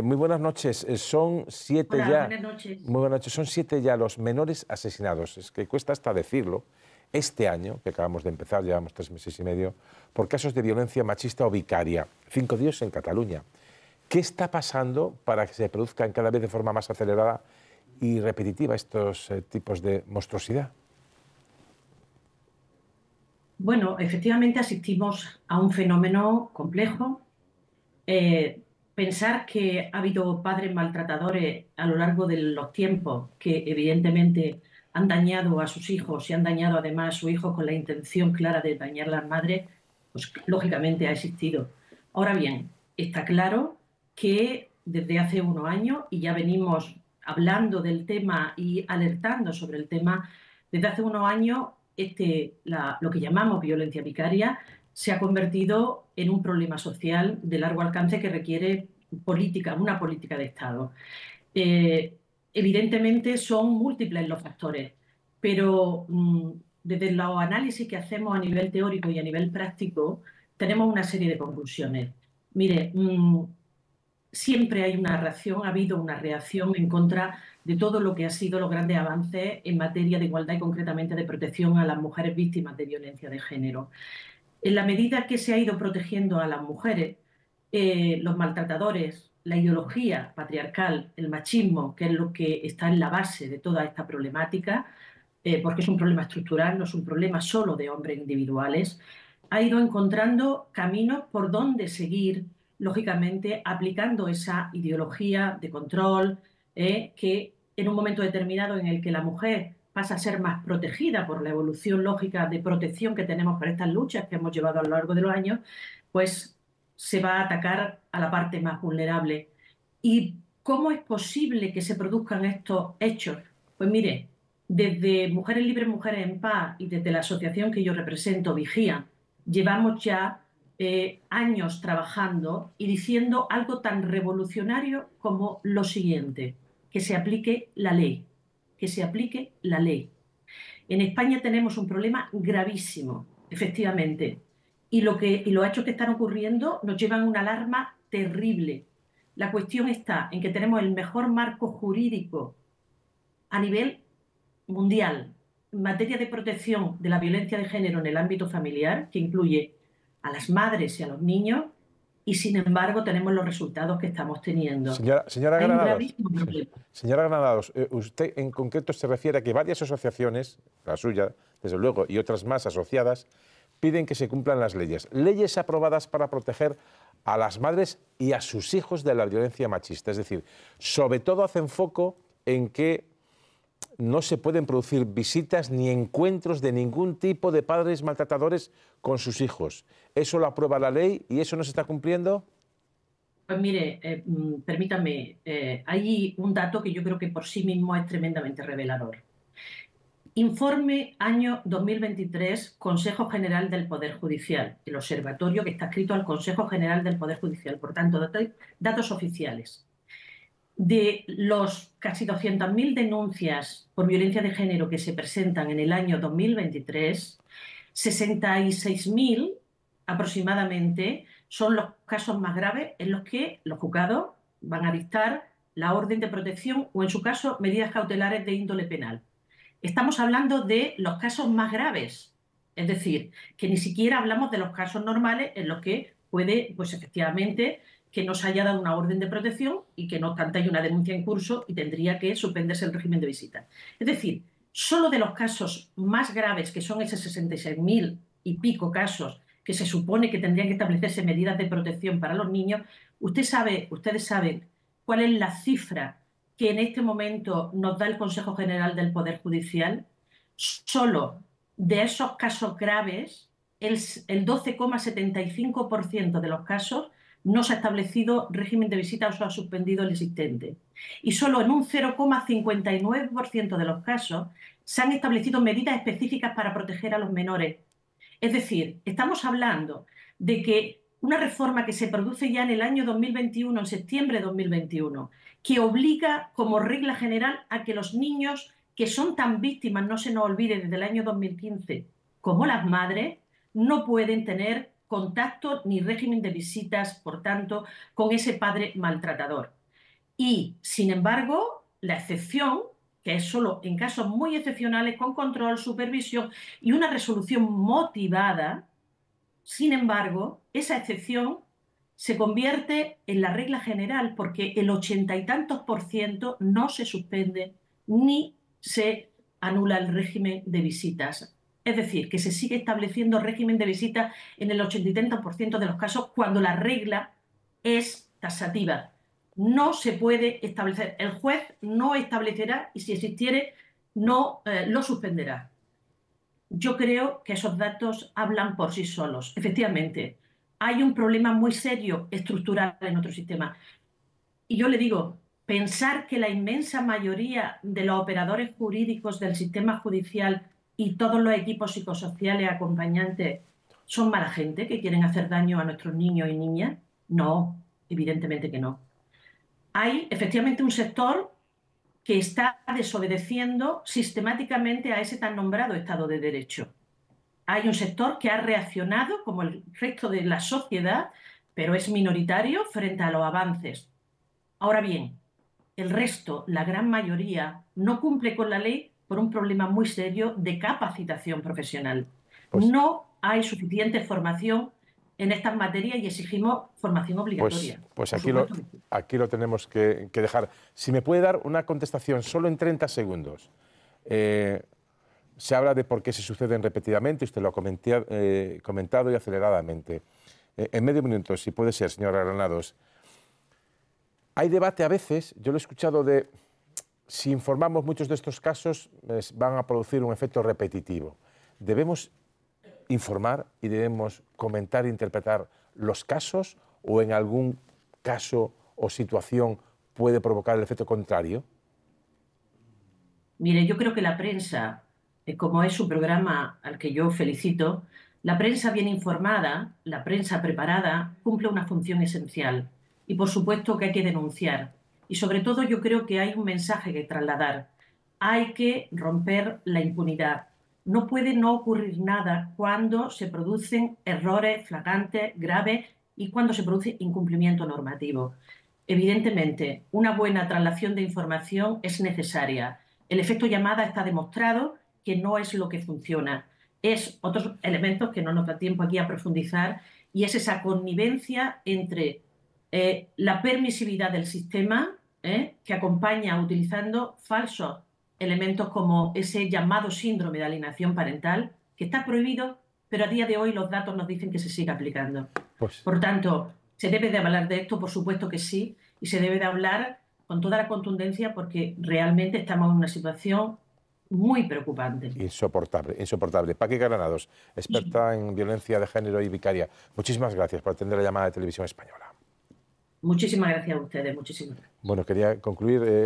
Muy buenas noches. Son 7 Hola, ya. buenas noches. Muy buenas noches. Son 7 ya los menores asesinados. Es que cuesta hasta decirlo. Este año, que acabamos de empezar, llevamos 3 meses y medio, por casos de violencia machista o vicaria. 5 días en Cataluña. ¿Qué está pasando para que se produzcan cada vez de forma más acelerada y repetitiva estos tipos de monstruosidad? Bueno, efectivamente asistimos a un fenómeno complejo. Eh, Pensar que ha habido padres maltratadores a lo largo de los tiempos que evidentemente han dañado a sus hijos y han dañado además a sus hijos con la intención clara de dañar a las madres, pues lógicamente ha existido. Ahora bien, está claro que desde hace unos años, y ya venimos hablando del tema y alertando sobre el tema, desde hace unos años lo que llamamos violencia vicaria se ha convertido en un problema social de largo alcance que requiere una política de Estado. Eh, Evidentemente son múltiples los factores, pero desde los análisis que hacemos a nivel teórico y a nivel práctico tenemos una serie de conclusiones. Mire, siempre hay una reacción, ha habido una reacción en contra de todo lo que ha sido los grandes avances en materia de igualdad y concretamente de protección a las mujeres víctimas de violencia de género. En la medida que se ha ido protegiendo a las mujeres, los maltratadores, la ideología patriarcal, el machismo, que es lo que está en la base de toda esta problemática, porque es un problema estructural, no es un problema solo de hombres individuales, ha ido encontrando caminos por donde seguir, lógicamente, aplicando esa ideología de control, que en un momento determinado en el que la mujer pasa a ser más protegida por la evolución lógica de protección que tenemos para estas luchas que hemos llevado a lo largo de los años, pues se va a atacar a la parte más vulnerable. ¿Y cómo es posible que se produzcan estos hechos? Pues mire, desde Mujeres Libres, Mujeres en Paz y desde la asociación que yo represento, Vigía, llevamos ya años trabajando y diciendo algo tan revolucionario como lo siguiente: que se aplique la ley, que se aplique la ley. En España tenemos un problema gravísimo, efectivamente, y los hechos que están ocurriendo nos llevan a una alarma terrible. La cuestión está en que tenemos el mejor marco jurídico a nivel mundial en materia de protección de la violencia de género en el ámbito familiar, que incluye a las madres y a los niños, y sin embargo tenemos los resultados que estamos teniendo. Señora Hay un Granados, gravísimo problema. señora Granados, usted en concreto se refiere a que varias asociaciones, la suya, desde luego, y otras más asociadas, piden que se cumplan las leyes. Leyes aprobadas para proteger a las madres y a sus hijos de la violencia machista. Es decir, sobre todo hacen foco en que no se pueden producir visitas ni encuentros de ningún tipo de padres maltratadores con sus hijos. ¿Eso lo aprueba la ley y eso no se está cumpliendo? Pues mire, permítame, hay un dato que yo creo que por sí mismo es tremendamente revelador. Informe año 2023, Consejo General del Poder Judicial, el observatorio que está escrito al Consejo General del Poder Judicial, por tanto, datos oficiales. De los casi 200.000 denuncias por violencia de género que se presentan en el año 2023, 66.000 aproximadamente son los casos más graves en los que los juzgados van a dictar la orden de protección o, en su caso, medidas cautelares de índole penal. Estamos hablando de los casos más graves, es decir, que ni siquiera hablamos de los casos normales en los que puede, pues efectivamente, que no se haya dado una orden de protección y que no obstante hay una denuncia en curso y tendría que suspenderse el régimen de visita. Es decir, solo de los casos más graves, que son esos 66.000 y pico casos que se supone que tendrían que establecerse medidas de protección para los niños, ustedes saben cuál es la cifra que en este momento nos da el Consejo General del Poder Judicial. Solo de esos casos graves, el 12,75% de los casos no se ha establecido régimen de visita o se ha suspendido el existente. Y solo en un 0,59% de los casos se han establecido medidas específicas para proteger a los menores. Es decir, estamos hablando de que una reforma que se produce ya en el año 2021, en septiembre de 2021, que obliga como regla general a que los niños que son tan víctimas, no se nos olvide, desde el año 2015, como las madres, no pueden tener contacto ni régimen de visitas, por tanto, con ese padre maltratador. Y, sin embargo, la excepción, que es solo en casos muy excepcionales, con control, supervisión y una resolución motivada, sin embargo, esa excepción se convierte en la regla general porque el 80 y tantos % no se suspende ni se anula el régimen de visitas. Es decir, que se sigue estableciendo régimen de visitas en el 80 y tantos % de los casos cuando la regla es taxativa. No se puede establecer. El juez no establecerá y si existiere no lo suspenderá. Yo creo que esos datos hablan por sí solos. Efectivamente, hay un problema muy serio estructural en nuestro sistema. Y yo le digo, pensar que la inmensa mayoría de los operadores jurídicos del sistema judicial y todos los equipos psicosociales acompañantes son mala gente que quieren hacer daño a nuestros niños y niñas, no, evidentemente que no. Hay efectivamente un sector que está desobedeciendo sistemáticamente a ese tan nombrado Estado de Derecho. Hay un sector que ha reaccionado, como el resto de la sociedad, pero es minoritario frente a los avances. Ahora bien, el resto, la gran mayoría, no cumple con la ley por un problema muy serio de capacitación profesional. Pues, No hay suficiente formación en estas materias y exigimos formación obligatoria. pues Por aquí lo tenemos que dejar. Si me puede dar una contestación solo en 30 segundos. Se habla de por qué se suceden repetidamente, usted lo ha comentado y aceleradamente. En medio minuto, si puede ser, señora Granados. Hay debate a veces, yo lo he escuchado de si informamos muchos de estos casos van a producir un efecto repetitivo. ¿Debemos informar y debemos comentar e interpretar los casos o en algún caso o situación puede provocar el efecto contrario? Mire, yo creo que la prensa, como es un programa al que yo felicito, la prensa bien informada, la prensa preparada, cumple una función esencial. Y por supuesto que hay que denunciar. Y sobre todo yo creo que hay un mensaje que trasladar. Hay que romper la impunidad. No puede no ocurrir nada cuando se producen errores flagrantes, graves y cuando se produce incumplimiento normativo. Evidentemente, una buena traslación de información es necesaria. El efecto llamada está demostrado que no es lo que funciona. Es otros elementos que no nos da tiempo aquí a profundizar y es esa connivencia entre la permisividad del sistema que acompaña utilizando falsos elementos como ese llamado síndrome de alienación parental, que está prohibido, pero a día de hoy los datos nos dicen que se sigue aplicando. Por tanto, ¿se debe de hablar de esto? Por supuesto que sí, y se debe de hablar con toda la contundencia porque realmente estamos en una situación muy preocupante. Insoportable, insoportable. Paqui Granados, experta en violencia de género y vicaria. Muchísimas gracias por atender la llamada de Televisión Española. Muchísimas gracias a ustedes, muchísimas gracias. Bueno, quería concluir...